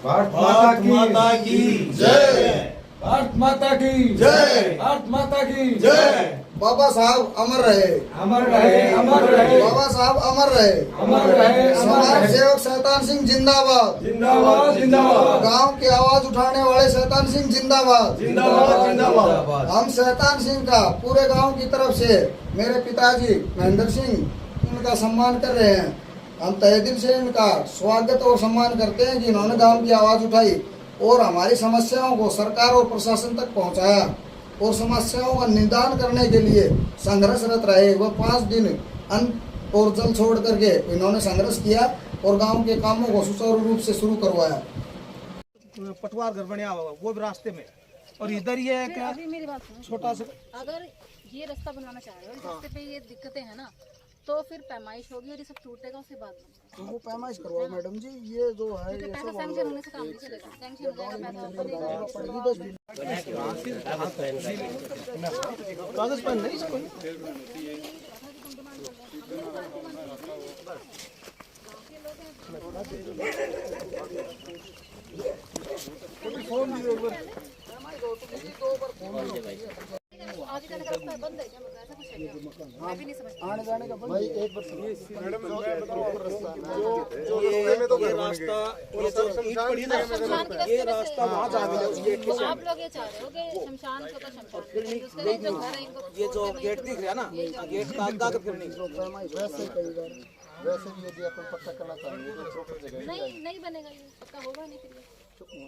भारत माता की जय। भारत माता की जय। भारत माता की जय। बाबा साहब अमर रहे, अमर रहे, अमर रहे, बाबा साहब अमर रहे, अमर रहे, अमर समाज रहे। सेवक शैतान सिंह जिंदाबाद, जिंदाबाद जिंदाबाद, गांव की आवाज उठाने वाले शैतान सिंह जिंदाबाद, जिंदाबाद जिंदाबाद। हम शैतान सिंह का पूरे गांव की तरफ से मेरे पिताजी महेंद्र सिंह इनका सम्मान कर रहे हैं। हम तहे दिल से इनका स्वागत और सम्मान करते हैं कि इन्होंने गांव की आवाज उठाई और हमारी समस्याओं को सरकार और प्रशासन तक पहुंचाया और समस्याओं का निदान करने के लिए संघर्षरत रहे। वह 5 दिन अन्न और जल छोड़ करके इन्होंने संघर्ष किया और गांव के कामों को सुचारू रूप से शुरू करवाया। पटवार घर बनया हुआ वो भी रास्ते में, और इधर ये एक अभी मेरी बात सुनो, छोटा सा अगर ये रास्ता बनवाना चाह रहे हो, इस रास्ते पे ये दिक्कतें हैं ना, तो फिर पैमाइश होगी और ये सब टूटेगा, उसके बाद तो वो पैमाइश करवाओ मैडम जी, ये जो है ये पैसा सब सैंक्शन होने से काम नहीं चलेगा। सैंक्शन हो जाएगा, पैसा आपको देगा। पड़ेगी 10 दिन। कागज पेन नहीं इसको आगे जाने का रास्ता बंद है क्या? मतलब ऐसा कुछ है क्या? मैं भी नहीं समझती। आने जाने का भाई 1% ये रास्ता ये तो ईंट पड़ी ना, शमशान के ये रास्ते रास्ता वहाँ जा रहा है। तो आप लोग ये चाह रहे हो कि शमशान छोटा शमशान, दूसरे जो घर है इनको ये जो गेट दिख रहा है ना, गेट का आगे आगे फिर नहीं पैमाइश वैसे कई बार वैसे भी यदि अपन पक्का करना चाहेंगे तो प्रॉपर जगह नहीं बनेगा, ये पक्का होगा नहीं फिर ये।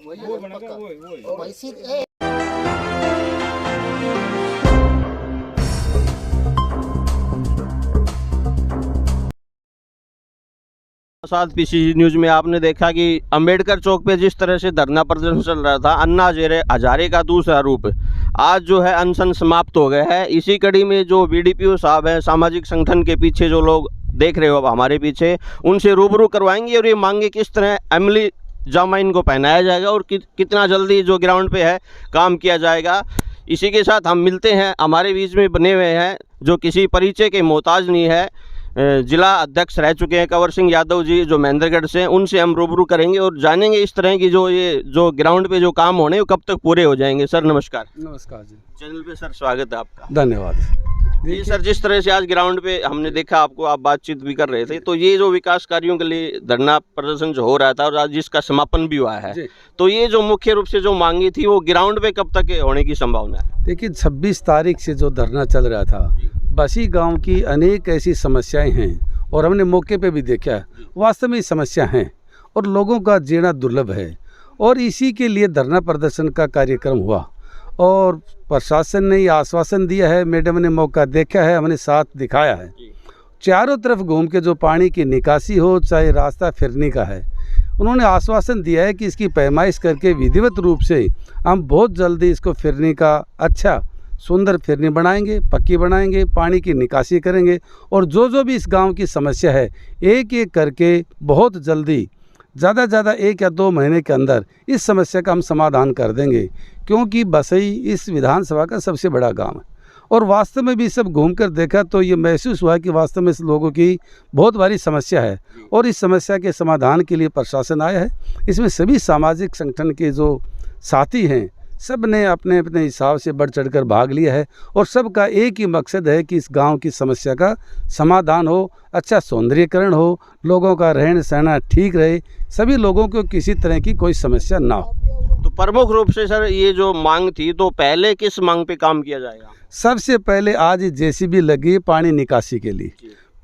वही बनेगा वही वैसे साथ पीसीसी न्यूज में आपने देखा कि अंबेडकर चौक पे जिस तरह से धरना प्रदर्शन चल रहा था, अन्ना हजारे का दूसरा रूप आज जो है अनशन समाप्त हो गया है। इसी कड़ी में जो बीडीपीओ साहब हैं, सामाजिक संगठन के पीछे जो लोग देख रहे हो अब हमारे पीछे, उनसे रूबरू करवाएंगे और ये मांगे किस तरह अमली जामा इनको पहनाया जाएगा और कितना जल्दी जो ग्राउंड पे है काम किया जाएगा। इसी के साथ हम मिलते हैं, हमारे बीच में बने हुए हैं जो किसी परिचय के मोहताज नहीं है, जिला अध्यक्ष रह चुके हैं कंवर सिंह यादव जी जो महेंद्रगढ़ से, उनसे हम रूबरू करेंगे और जानेंगे इस तरह की जो ग्राउंड पे जो काम होने वो कब तक पूरे हो जाएंगे। सर नमस्कार। नमस्कार जी, चैनल पे सर स्वागत है आपका। धन्यवाद। जी सर, जिस तरह से आज ग्राउंड पे हमने देखा आपको, आप बातचीत भी कर रहे थे, तो ये जो विकास कार्यों के लिए धरना प्रदर्शन जो हो रहा था और आज जिसका समापन भी हुआ है, तो ये जो मुख्य रूप से जो मांगी थी वो ग्राउंड पे कब तक होने की संभावना है? देखिए 26 तारीख से जो धरना चल रहा था, बसी गांव की अनेक ऐसी समस्याएं हैं और हमने मौके पे भी देखा है, वास्तव में समस्या हैं और लोगों का जीना दुर्लभ है और इसी के लिए धरना प्रदर्शन का कार्यक्रम हुआ और प्रशासन ने ये आश्वासन दिया है, मैडम ने मौका देखा है, हमने साथ दिखाया है, चारों तरफ घूम के जो पानी की निकासी हो चाहे रास्ता फिरने का है, उन्होंने आश्वासन दिया है कि इसकी पैमाइश करके विधिवत रूप से हम बहुत जल्दी इसको फिरने का अच्छा सुंदर फिरनी बनाएंगे, पक्की बनाएंगे, पानी की निकासी करेंगे और जो भी इस गांव की समस्या है एक एक करके बहुत जल्दी ज़्यादा 1 या 2 महीने के अंदर इस समस्या का हम समाधान कर देंगे, क्योंकि बसई इस विधानसभा का सबसे बड़ा गांव है और वास्तव में भी सब घूमकर देखा तो ये महसूस हुआ कि वास्तव में इस लोगों की बहुत भारी समस्या है और इस समस्या के समाधान के लिए प्रशासन आया है। इसमें सभी सामाजिक संगठन के जो साथी हैं सब ने अपने अपने हिसाब से बढ़ चढ़कर भाग लिया है और सबका एक ही मकसद है कि इस गांव की समस्या का समाधान हो, अच्छा सौंदर्यीकरण हो, लोगों का रहन सहना ठीक रहे, सभी लोगों को किसी तरह की कोई समस्या ना हो। तो प्रमुख रूप से सर ये जो मांग थी, तो पहले किस मांग पे काम किया जाएगा? सबसे पहले आज जेसीबी लगी पानी निकासी के लिए,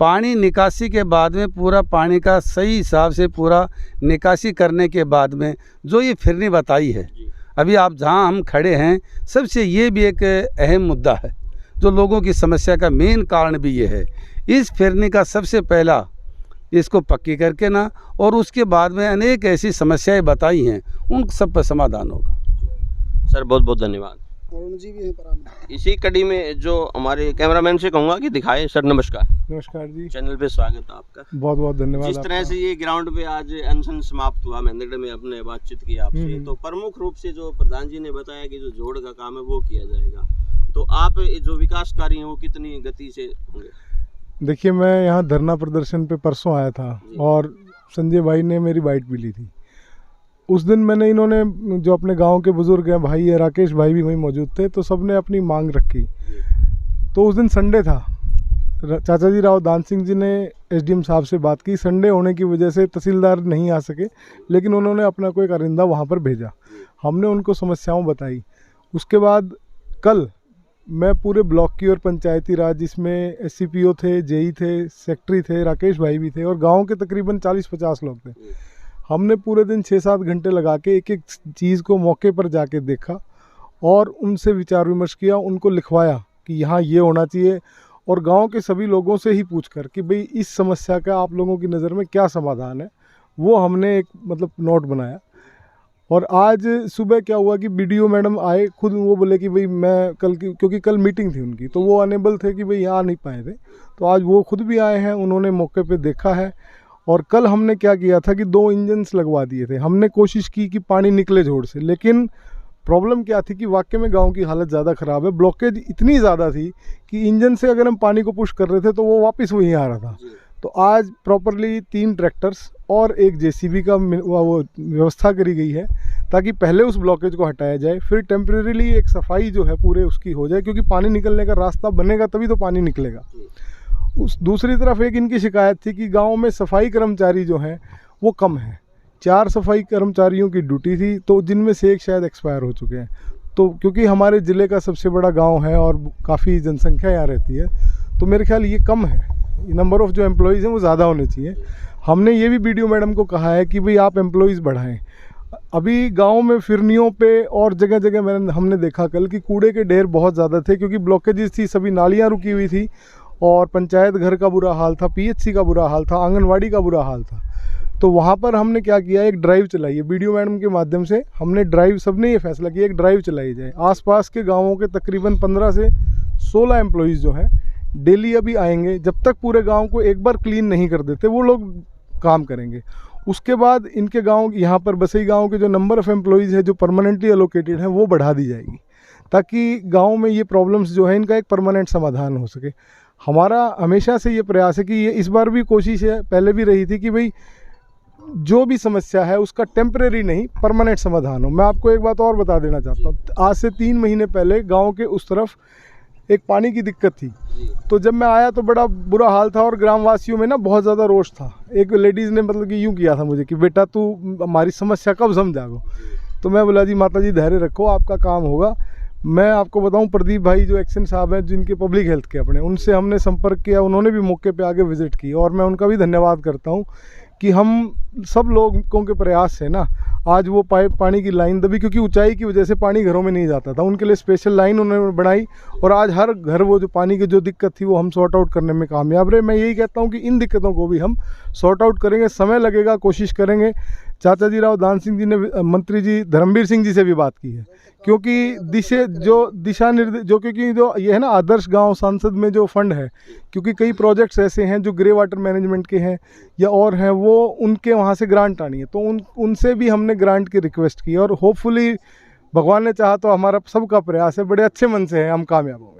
पानी निकासी के बाद में पूरा पानी का सही हिसाब से पूरा निकासी करने के बाद में जो ये फिरनी बताई है, अभी आप जहां हम खड़े हैं, सबसे ये भी एक अहम मुद्दा है जो लोगों की समस्या का मेन कारण भी ये है। इस फिरनी का सबसे पहला इसको पक्की करके ना और उसके बाद में अनेक ऐसी समस्याएं बताई हैं, उन सब पर समाधान होगा। सर बहुत बहुत धन्यवाद। अरुण जी भी हैं पर इसी कड़ी में जो हमारे कैमरामैन से कहूँगा कि दिखाए। सर नमस्कार। नमस्कार जी, चैनल पे स्वागत है आपका। बहुत बहुत धन्यवाद। जिस तरह से ये ग्राउंड पे आज अनशन समाप्त हुआ, महेंद्रगढ़ में अपने बातचीत की आपसे, तो प्रमुख रूप से जो प्रधान जी ने बताया कि जो जोड़ का काम है वो किया जाएगा, तो आप जो विकास कार्य हैं वो कितनी गति से होंगे? देखिए, मैं यहाँ धरना प्रदर्शन पे परसों आया था और संजय भाई ने मेरी बाइट भी ली थी। उस दिन मैंने इन्होंने जो अपने गांव के बुज़ुर्ग हैं, भाई है, राकेश भाई भी वहीं मौजूद थे, तो सब ने अपनी मांग रखी। तो उस दिन संडे था। चाचा जी राव दान सिंह जी ने एसडीएम साहब से बात की। संडे होने की वजह से तहसीलदार नहीं आ सके, लेकिन उन्होंने अपना कोई कारिंदा वहाँ पर भेजा। हमने उनको समस्याओं बताई। उसके बाद कल मैं पूरे ब्लॉक की और पंचायती राज, जिसमें SCPO थे, जेई थे, सेक्रेटरी थे, राकेश भाई भी थे और गांव के तकरीबन 40-50 लोग थे। हमने पूरे दिन 6-7 घंटे लगा के एक एक चीज़ को मौके पर जाके देखा और उनसे विचार विमर्श किया, उनको लिखवाया कि यहाँ ये होना चाहिए, और गांव के सभी लोगों से ही पूछ कर कि भाई इस समस्या का आप लोगों की नज़र में क्या समाधान है, वो हमने एक नोट बनाया। और आज सुबह क्या हुआ कि BDO मैडम आए खुद, वो बोले कि भाई मैं कल की, क्योंकि कल मीटिंग थी उनकी, तो वो अनेबल थे कि भाई यहाँ नहीं पाए थे, तो आज वो खुद भी आए हैं, उन्होंने मौके पे देखा है। और कल हमने क्या किया था कि 2 इंजन्स लगवा दिए थे। हमने कोशिश की कि पानी निकले जोड़ से, लेकिन प्रॉब्लम क्या थी कि वाकई में गांव की हालत ज़्यादा ख़राब है। ब्लॉकेज इतनी ज़्यादा थी कि इंजन से अगर हम पानी को पुश कर रहे थे तो वो वापस वहीं आ रहा था। तो आज प्रॉपरली 3 ट्रैक्टर्स और एक JCB का वो व्यवस्था करी गई है, ताकि पहले उस ब्लॉकेज को हटाया जाए, फिर टेम्परेरीली एक सफाई जो है पूरे उसकी हो जाए, क्योंकि पानी निकलने का रास्ता बनेगा तभी तो पानी निकलेगा। उस दूसरी तरफ एक इनकी शिकायत थी कि गांव में सफाई कर्मचारी जो हैं वो कम हैं। 4 सफाई कर्मचारियों की ड्यूटी थी, तो जिनमें से एक शायद एक्सपायर हो चुके हैं। तो क्योंकि हमारे ज़िले का सबसे बड़ा गांव है और काफ़ी जनसंख्या यहाँ रहती है, तो मेरे ख्याल ये कम है, नंबर ऑफ़ जो एम्प्लॉइज़ हैं वो ज़्यादा होने चाहिए। हमने ये भी BDO मैडम को कहा है कि भाई आप एम्प्लॉइज़ बढ़ाएं। अभी गांव में फिरनियों पे और जगह जगह हमने देखा कल कि कूड़े के ढेर बहुत ज़्यादा थे, क्योंकि ब्लॉकेजेस थी, सभी नालियाँ रुकी हुई थी और पंचायत घर का बुरा हाल था, PHC का बुरा हाल था, आंगनवाड़ी का बुरा हाल था। तो वहाँ पर हमने क्या किया, एक ड्राइव चलाई है BDO मैडम के माध्यम से। हमने ड्राइव, सबने ये फैसला किया एक ड्राइव चलाई जाए। आसपास के गांवों के तकरीबन 15 से 16 एम्प्लॉइज़ जो हैं डेली अभी आएंगे। जब तक पूरे गांव को एक बार क्लीन नहीं कर देते वो लोग काम करेंगे। उसके बाद इनके गांव, यहाँ पर बसई गांव के जो नंबर ऑफ़ एम्प्लॉइज़ है जो परमानेंटली एलोकेटेड हैं वो बढ़ा दी जाएगी, ताकि गांव में ये प्रॉब्लम्स जो है इनका एक परमानेंट समाधान हो सके। हमारा हमेशा से ये प्रयास है कि ये इस बार भी कोशिश है, पहले भी रही थी कि भाई जो भी समस्या है उसका टेम्परेरी नहीं परमानेंट समाधान हो। मैं आपको एक बात और बता देना चाहता हूँ, आज से 3 महीने पहले गांव के उस तरफ एक पानी की दिक्कत थी। तो जब मैं आया तो बड़ा बुरा हाल था और ग्रामवासियों में ना बहुत ज़्यादा रोष था। एक लेडीज़ ने कि यूँ किया था मुझे कि बेटा तू हमारी समस्या कब समझाओ। तो मैं बोला जी माता जी धैर्य रखो, आपका काम होगा। मैं आपको बताऊं, प्रदीप भाई जो एक्शन साहब हैं जिनके पब्लिक हेल्थ के अपने, उनसे हमने संपर्क किया, उन्होंने भी मौके पे आके विज़िट की और मैं उनका भी धन्यवाद करता हूं कि हम सब लोगों के प्रयास से ना आज वो पानी की लाइन दबी, क्योंकि ऊंचाई की वजह से पानी घरों में नहीं जाता था। उनके लिए स्पेशल लाइन उन्होंने बनाई और आज हर घर वो जो पानी की जो दिक्कत थी वो हम सॉर्ट आउट करने में कामयाब रहे। मैं यही कहता हूँ कि इन दिक्कतों को भी हम सॉर्ट आउट करेंगे, समय लगेगा, कोशिश करेंगे। चाचा जी राव दान सिंह जी ने मंत्री जी धर्मवीर सिंह जी से भी बात की है, क्योंकि दिशा निर्देश जो, क्योंकि जो ये है ना आदर्श गांव सांसद में जो फंड है, क्योंकि कई प्रोजेक्ट्स ऐसे हैं जो ग्रे वाटर मैनेजमेंट के हैं या और हैं, वो उनके वहाँ से ग्रांट आनी है, तो उनसे भी हमने ग्रांट की रिक्वेस्ट की और होपफुली भगवान ने चाहा तो हमारा सबका प्रयास है, बड़े अच्छे मन से है, हम कामयाब होंगे।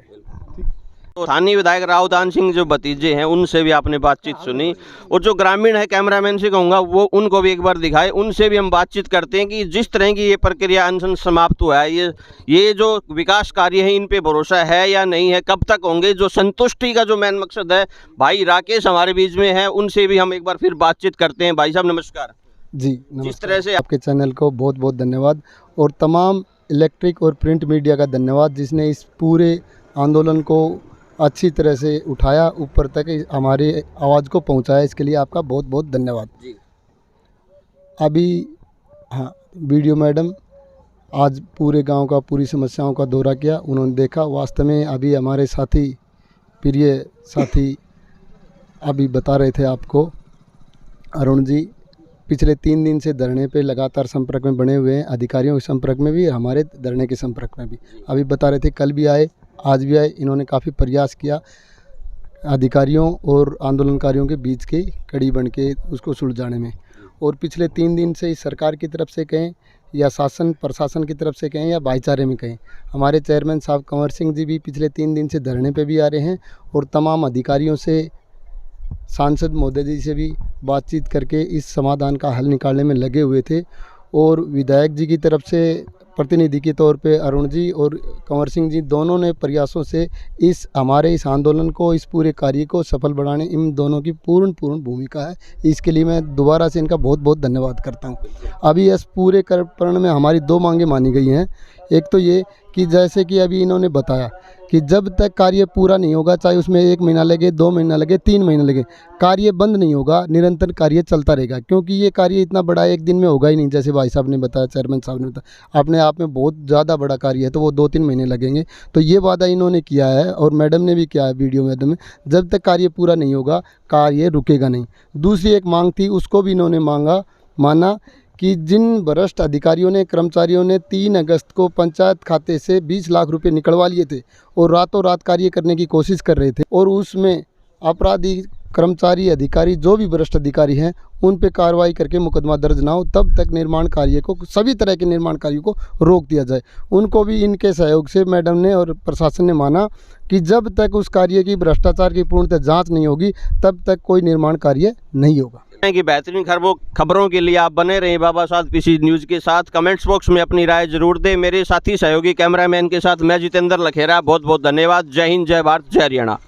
तो स्थानीय विधायक राव दान सिंह जो भतीजे हैं उनसे भी आपने बातचीत सुनी, और जो ग्रामीण है कैमरामैन से कहूँगा वो उनको भी एक बार दिखाए, उनसे भी हम बातचीत करते हैं कि जिस तरह की ये प्रक्रिया अनशन समाप्त हुआ है, ये जो विकास कार्य है इन पे भरोसा है या नहीं है, कब तक होंगे, जो संतुष्टि का जो मेन मकसद है। भाई राकेश हमारे बीच में है, उनसे भी हम एक बार फिर बातचीत करते हैं। भाई साहब नमस्कार जी। जिस तरह से आपके चैनल को बहुत बहुत धन्यवाद और तमाम इलेक्ट्रिक और प्रिंट मीडिया का धन्यवाद जिसने इस पूरे आंदोलन को अच्छी तरह से उठाया, ऊपर तक हमारी आवाज़ को पहुंचाया, इसके लिए आपका बहुत बहुत धन्यवाद जी। अभी हाँ, BDO मैडम आज पूरे गांव का पूरी समस्याओं का दौरा किया, उन्होंने देखा। वास्तव में अभी हमारे साथी प्रिय साथी अभी बता रहे थे आपको, अरुण जी पिछले 3 दिन से धरने पे लगातार संपर्क में बने हुए हैं, अधिकारियों के संपर्क में भी, हमारे धरने के संपर्क में भी। अभी बता रहे थे कल भी आए, आज भी आए। इन्होंने काफ़ी प्रयास किया अधिकारियों और आंदोलनकारियों के बीच की कड़ी बन के उसको सुलझाने में। और पिछले 3 दिन से इस सरकार की तरफ से कहें या शासन प्रशासन की तरफ से कहें या भाईचारे में कहें, हमारे चेयरमैन साहब कंवर सिंह जी भी पिछले 3 दिन से धरने पे भी आ रहे हैं और तमाम अधिकारियों से, सांसद महोदय जी से भी बातचीत करके इस समाधान का हल निकालने में लगे हुए थे। और विधायक जी की तरफ से प्रतिनिधि के तौर पे अरुण जी और कंवर सिंह जी दोनों ने प्रयासों से हमारे इस आंदोलन को, इस पूरे कार्य को सफल बनाने इन दोनों की पूर्ण भूमिका है। इसके लिए मैं दोबारा से इनका बहुत बहुत धन्यवाद करता हूँ। अभी इस पूरे प्रकरण में हमारी 2 मांगें मानी गई हैं। एक तो ये कि जैसे कि अभी इन्होंने बताया कि जब तक कार्य पूरा नहीं होगा, चाहे उसमें 1 महीना लगे, 2 महीना लगे, 3 महीने लगे, कार्य बंद नहीं होगा, निरंतर कार्य चलता रहेगा। क्योंकि ये कार्य इतना बड़ा एक दिन में होगा ही नहीं। जैसे भाई साहब ने बताया, चेयरमैन साहब ने बताया, अपने आप में बहुत ज़्यादा बड़ा कार्य है, तो वो 2-3 महीने लगेंगे। तो ये वादा इन्होंने किया है और मैडम ने भी किया है वीडियो माध्यम में, जब तक कार्य पूरा नहीं होगा कार्य रुकेगा नहीं। दूसरी एक मांग थी, उसको भी इन्होंने माना कि जिन भ्रष्ट अधिकारियों ने, कर्मचारियों ने 3 अगस्त को पंचायत खाते से 20 लाख रुपए निकलवा लिए थे और रातों रात कार्य करने की कोशिश कर रहे थे, और उसमें अपराधी कर्मचारी, अधिकारी, जो भी भ्रष्ट अधिकारी हैं, उन पे कार्रवाई करके मुकदमा दर्ज ना हो, तब तक निर्माण कार्य को, सभी तरह के निर्माण कार्यों को रोक दिया जाए। उनको भी इनके सहयोग से मैडम ने और प्रशासन ने माना कि जब तक उस कार्य की, भ्रष्टाचार की पूर्णतः जांच नहीं होगी, तब तक कोई निर्माण कार्य नहीं होगा। की बेहतरीन खबरों के लिए आप बने रहें बाबा साहब पीसी न्यूज़ के साथ। कमेंट्स बॉक्स में अपनी राय जरूर दें। मेरे साथी सहयोगी कैमरामैन के साथ मैं जितेंद्र लखेरा, बहुत बहुत धन्यवाद। जय हिंद, जय भारत, जय हरियाणा।